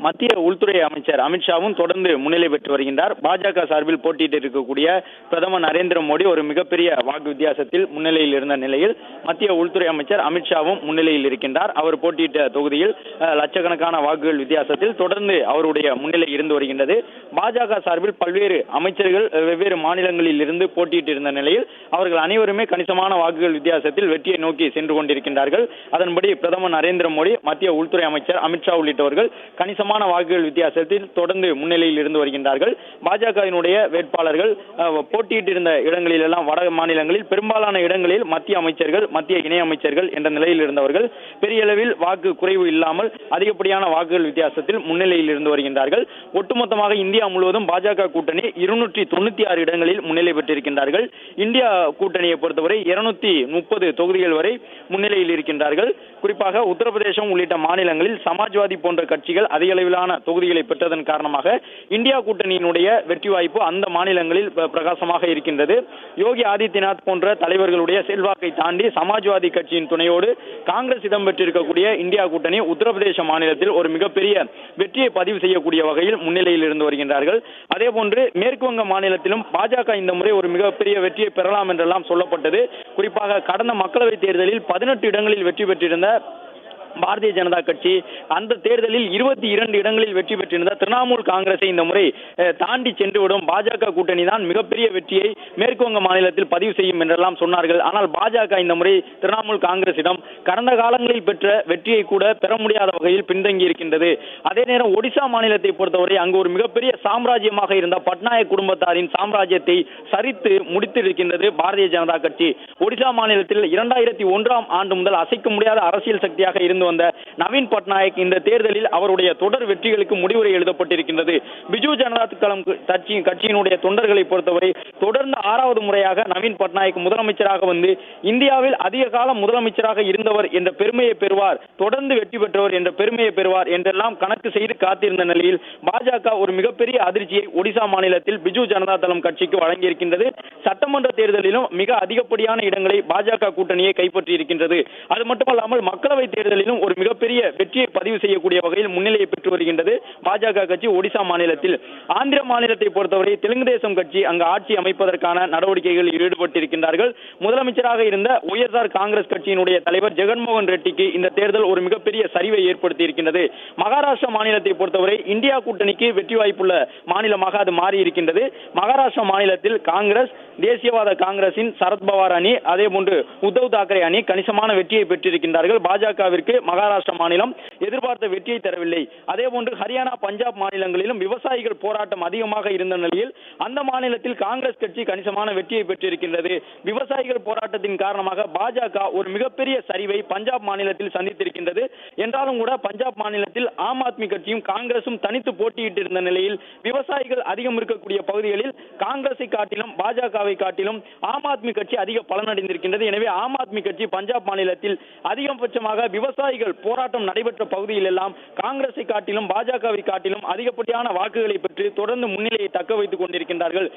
மத்திய உள்துறை அமைச்சர் அமித்ஷாவும் தொடர்ந்து முன்னிலை பெற்று வருகின்றார். பாஜக சார்பில் போட்டியிட்டு இருக்கக்கூடிய பிரதமர் நரேந்திர மோடி ஒரு மிகப்பெரிய வாக்கு வித்தியாசத்தில் முன்னிலையில் இருந்த நிலையில் மத்திய உள்துறை அமைச்சர் அமித்ஷாவும் முன்னிலையில் இருக்கின்றார். அவர் போட்டியிட்ட தொகுதியில் லட்சக்கணக்கான வாக்குகள் வித்தியாசத்தில் தொடர்ந்து அவருடைய முன்னிலை இருந்து வருகின்றது. பாஜக சார்பில் பல்வேறு அமைச்சர்கள் வெவ்வேறு மாநிலங்களில் இருந்து போட்டியிட்டு இருந்த நிலையில் அவர்கள் அனைவருமே கணிசமான வாக்குகள் வித்தியாசத்தில் வெற்றியை நோக்கி சென்று கொண்டிருக்கின்றார்கள். அதன்படி பிரதமர் நரேந்திர மோடி, மத்திய உள்துறை அமைச்சர் அமித்ஷா உள்ளிட்டவர்கள் கணிசமான வாக்குகள் வித்தியாசத்தில் தொடர்ந்து முன்னிலையில் இருந்து வருகின்றார்கள். பாஜகவினுடைய வேட்பாளர்கள் போட்டியிட்டு இருந்த இடங்களில் எல்லாம் வட மாநிலங்களில் பெரும்பாலான இடங்களில் மத்திய அமைச்சர்கள், மத்திய இணை அமைச்சர்கள் என்ற நிலையில் இருந்தவர்கள் பெரிய அளவில் வாக்கு குறைவு இல்லாமல் அதிகப்படியான வாக்குகள் வித்தியாசத்தில் முன்னிலையில் இருந்து வருகின்றார்கள். ஒட்டுமொத்தமாக இந்தியா முழுவதும் பாஜக கூட்டணி 296 இடங்களில் முன்னிலை பெற்றிருக்கின்றார்கள். இந்தியா கூட்டணியை பொறுத்தவரை 230 தொகுதிகள் வரை முன்னிலையில் இருக்கின்றார்கள். குறிப்பாக உத்தரப்பிரதேசம் உள்ளிட்ட மாநிலங்களில் சமாஜ்வாதி போன்ற கட்சிகள் அதிக அளவிலான தொகுதிகளை பெற்றதன் காரணமாக இந்தியா கூட்டணியினுடைய வெற்றி வாய்ப்பு அந்த மாநிலங்களில் பிரகாசமாக இருக்கின்றது. யோகி ஆதித்யநாத் போன்ற தலைவர்களுடைய செல்வாக்கை தாண்டி சமாஜ்வாதி கட்சியின் துணையோடு காங்கிரஸ் இடம் பெற்றிருக்கக்கூடிய இந்தியா கூட்டணி உத்தரப்பிரதேச மாநிலத்தில் ஒரு மிகப்பெரிய வெற்றியை பதிவு செய்யக்கூடிய வகையில் முன்னிலையில் இருந்து வருகின்றார்கள். அதேபோன்று மேற்கு வங்க மாநிலத்திலும் பாஜக இந்த முறை ஒரு மிகப்பெரிய வெற்றியை பெறலாம் என்றெல்லாம் சொல்லப்பட்டது. குறிப்பாக கடந்த மக்களவைத் தேர்தலில் 18 இடங்களில் வெற்றி பெற்றிருந்த பாரதிய ஜனதா கட்சி அந்த தேர்தலில் 22 இடங்களில் வெற்றி பெற்றிருந்த திரிணாமுல் காங்கிரஸை இந்த முறை தாண்டி சென்றுவிடும் பாஜக கூட்டணி தான் மிகப்பெரிய வெற்றியை மேற்கு வங்க மாநிலத்தில் பதிவு செய்யும் என்றெல்லாம் சொன்னார்கள். ஆனால் பாஜக இந்த முறை திரிணாமுல் காங்கிரசிடம் கடந்த காலங்களில் பெற்ற வெற்றியை கூட பெற முடியாத வகையில் பின்தங்கி இருக்கின்றது. அதே நேரம் ஒடிசா மாநிலத்தை பொறுத்தவரை அங்கு ஒரு மிகப்பெரிய சாம்ராஜ்யமாக இருந்த பட்நாயக் குடும்பத்தாரின் சாம்ராஜ்யத்தை சரித்து முடித்திருக்கின்றது பாரதிய ஜனதா கட்சி. ஒடிசா மாநிலத்தில் 2001ஆம் ஆண்டு முதல் அசைக்க முடியாத அரசியல் சக்தியாக இருந்து வந்த நவீன் பட்நாயக் இந்த தேர்தலில் அவருடைய தொடர் வெற்றிகளுக்கு முடிவுரை எழுதப்பட்டிருக்கின்றது. பிஜு ஜனதா தளம் கட்சியினுடைய தொண்டர்களை பொறுத்தவரை தொடர்ந்து 6வது முறையாக நவீன் பட்நாயக் முதலமைச்சராக வந்து இந்தியாவில் அதிக காலம் முதலமைச்சராக இருந்தவர் என்ற பெருமையை பெறுவார், தொடர்ந்து வெற்றி பெற்றவர் என்ற பெருமையை பெறுவார் என்றெல்லாம் கணக்கு செய்து காத்திருந்த நிலையில் பாஜக ஒரு மிகப்பெரிய அதிர்ச்சியை ஒடிசா மாநிலத்தில் பிஜு ஜனதா தளம் கட்சிக்கு வழங்கியிருக்கின்றது. சட்டமன்ற தேர்தலிலும் மிக அதிகப்படியான இடங்களை பாஜக கூட்டணியை கைப்பற்றி இருக்கின்றது. அது மட்டுமல்லாமல் மக்களவை தேர்தலிலும் ஒரு மிகப்பெரிய வெற்றியை பதிவு செய்யக்கூடிய வகையில் முன்னிலையை பெற்று வருகின்றது பாஜக கட்சி ஒடிசா மாநிலத்தில். ஆந்திர மாநிலத்தை பொறுத்தவரை தெலுங்கு தேசம் கட்சி அங்கு ஆட்சி அமைப்பதற்கான நடவடிக்கைகளில் ஈடுபட்டிருக்கின்றார்கள். முதலமைச்சராக இருந்த ஒய்எஸ்ஆர் காங்கிரஸ் கட்சியினுடைய தலைவர் ஜெகன்மோகன் ரெட்டிக்கு இந்த தேர்தல் ஒரு மிகப்பெரிய சரிவை ஏற்படுத்தி இருக்கின்றது. மகாராஷ்டிரா மாநிலத்தை பொறுத்தவரை இந்தியா கூட்டணிக்கு வெற்றி வாய்ப்புள்ள மாநிலமாக அது மாறி இருக்கின்றது. மகாராஷ்டிரா மாநிலத்தில் காங்கிரஸ், தேசியவாத காங்கிரசின் சரத்பவார் அணி, அதே போன்று உத்தவ் தாக்கரே அணி கணிசமான வெற்றியை பெற்றிருக்கின்றார்கள். பாஜகவிற்கு மகாராஷ்டிரா மாநிலம் எதிர்பார்த்த வெற்றியை தரவில்லை. அதே போன்று ஹரியானா, பஞ்சாப் மாநிலங்களிலும் விவசாயிகள் போராட்டம் அதிகமாக இருந்த நிலையில் அந்த மாநிலத்தில் காங்கிரஸ் கட்சி கணிசமான வெற்றியை பெற்றிருக்கின்றது. விவசாயிகள் போராட்டத்தின் காரணமாக பாஜக ஒரு மிகப்பெரிய சரிவை பஞ்சாப் மாநிலத்தில் சந்தித்திருக்கின்றது. என்றாலும் கூட பஞ்சாப் மாநிலத்தில் ஆம் ஆத்மி கட்சியும் காங்கிரசும் தனித்து போட்டியிட்டு இருந்த நிலையில் விவசாயிகள் அதிகம் இருக்கக்கூடிய பகுதிகளில் காங்கிரஸை காட்டிலும் பாஜகவை காட்டிலும் ஆம் ஆத்மி கட்சி அதிக பலனடைந்திருக்கின்றது. எனவே ஆம் ஆத்மி கட்சி பஞ்சாப் மாநிலத்தில் அதிகபட்சமாக விவசாயிகள் போராட்டம் நடைபெற்ற பகுதியில் எல்லாம் காங்கிரஸை காட்டிலும் பாஜகவை காட்டிலும் அதிகப்படியான வாக்குகளை பெற்று தொடர்ந்து முன்னிலையை தக்க வைத்துக் கொண்டிருக்கின்றார்கள்.